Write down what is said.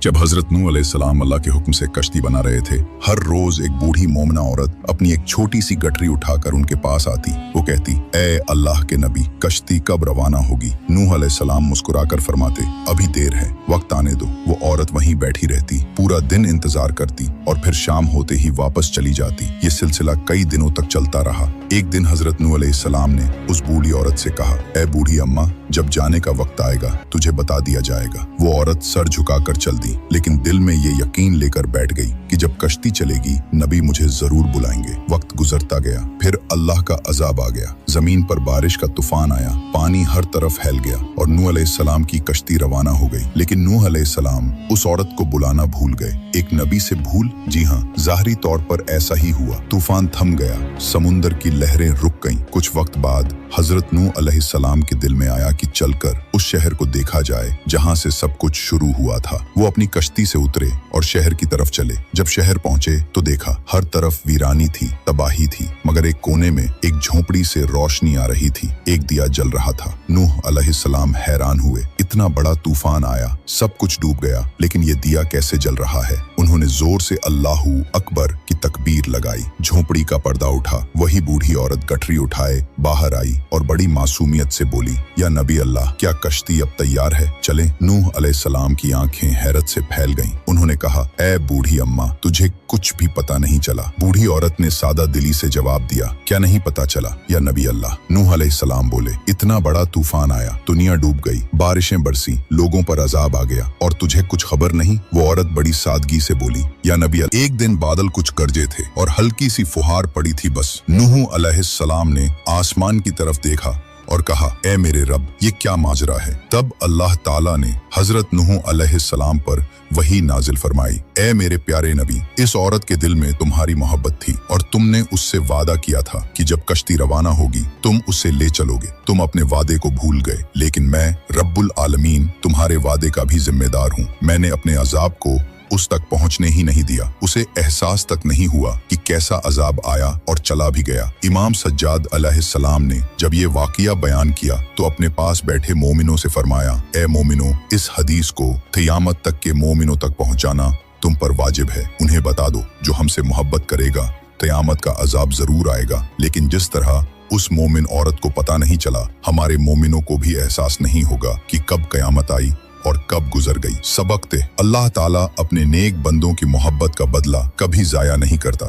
जब हजरत नूह अलैहिस्सलाम अल्लाह के हुक्म से कश्ती बना रहे थे, हर रोज एक बूढ़ी मोमिना औरत अपनी एक छोटी सी गठरी उठाकर उनके पास आती। वो कहती, ए अल्लाह के नबी, कश्ती कब रवाना होगी? नूह अलैहिस्सलाम मुस्कुराकर फरमाते, अभी देर है, वक्त आने दो। वो औरत वहीं बैठी रहती, पूरा दिन इंतजार करती और फिर शाम होते ही वापस चली जाती। ये सिलसिला कई दिनों तक चलता रहा। एक दिन हजरत नूह अलैहिस्सलाम ने उस बूढ़ी औरत से कहा, ए बूढ़ी अम्मा, जब जाने का वक्त आएगा तुझे बता दिया जाएगा। वो औरत सर झुकाकर चल दी, लेकिन दिल में ये यकीन लेकर बैठ गई कि जब कश्ती चलेगी नबी मुझे जरूर बुलाएंगे। वक्त गुजरता गया, फिर अल्लाह का अजाब आ गया। जमीन पर बारिश का तूफान आया, पानी हर तरफ फैल गया और नूह अलैहिस्सलाम की कश्ती रवाना हो गई। लेकिन नूह अलैहिस्सलाम उस औरत को बुलाना भूल गए। एक नबी से भूल? जी हाँ, ज़ाहरी तौर पर ऐसा ही हुआ। तूफान थम गया, समुंदर की लहरें रुक गईं। कुछ वक्त बाद हजरत नूह अलैहिस्सलाम के दिल में आया कि चलकर उस शहर को देखा जाए जहां से सब कुछ शुरू हुआ था। वो अपनी कश्ती से उतरे और शहर की तरफ चले। जब शहर पहुंचे तो देखा हर तरफ वीरानी थी, तबाही थी, मगर एक कोने में एक झोपड़ी से रोशनी आ रही थी। एक दिया जल रहा था। नूह अलैहिस्सलाम हैरान हुए, इतना बड़ा तूफान आया, सब कुछ डूब गया, लेकिन ये दिया कैसे जल रहा है? उन्होंने जोर से अल्लाहू अकबर की तकबीर लगाई। झोपड़ी का पर्दा उठा। वही बूढ़ी औरत गठरी उठाए बाहर आई और बड़ी मासूमियत से बोली, या नबी अल्लाह, क्या कश्ती अब तैयार है? चलें। नूह अलैहिस्सलाम की आंखें हैरत से फैल गईं। उन्होंने कहा, ए बूढ़ी अम्मा, तुझे कुछ भी पता नहीं चला? बूढ़ी औरत ने सादा दिली से जवाब दिया, क्या नहीं पता चला या नबी अल्लाह? नूह अलैहिस्सलाम बोले, इतना बड़ा तूफान आया, दुनिया डूब गई, बारिशें बरसी, लोगों पर अजाब आ गया और तुझे कुछ खबर नहीं? वो औरत बड़ी सादगी से बोली, या नबी अल्लाह, एक दिन बादल कुछ गरजे थे और हल्की सी फुहार पड़ी थी बस। नूह अलैहिस्सलाम ने आसमान की तरफ देखा और कहा, ए मेरे रब, ये क्या माजरा है? तब अल्लाह ताला ने हजरत नूह अलैहिस्सलाम पर वही नाजिल फरमाई, ए मेरे प्यारे नबी, इस औरत के दिल में तुम्हारी मोहब्बत थी और तुमने उससे वादा किया था कि जब कश्ती रवाना होगी तुम उसे ले चलोगे। तुम अपने वादे को भूल गए, लेकिन मैं रब्बुल आलमीन तुम्हारे वादे का भी जिम्मेदार हूँ। मैंने अपने अजाब को उस तक पहुंचने ही नहीं दिया। उसे एहसास तक नहीं हुआ कि कैसा अजाब आया और चला भी गया। इमाम सज्जाद अलैहिस्सलाम ने जब ये वाक़िया बयान किया तो अपने पास बैठे मोमिनों से फरमाया, ए मोमिनों, इस हदीस को क़यामत तक के मोमिनों तक पहुंचाना तुम पर वाजिब है। उन्हें बता दो, जो हमसे मोहब्बत करेगा क़यामत का अजाब जरूर आएगा, लेकिन जिस तरह उस मोमिन औरत को पता नहीं चला, हमारे मोमिनों को भी एहसास नहीं होगा कि कब क़यामत आई और कब गुजर गई। सबक थे, अल्लाह ताला अपने नेक बंदों की मोहब्बत का बदला कभी जाया नहीं करता।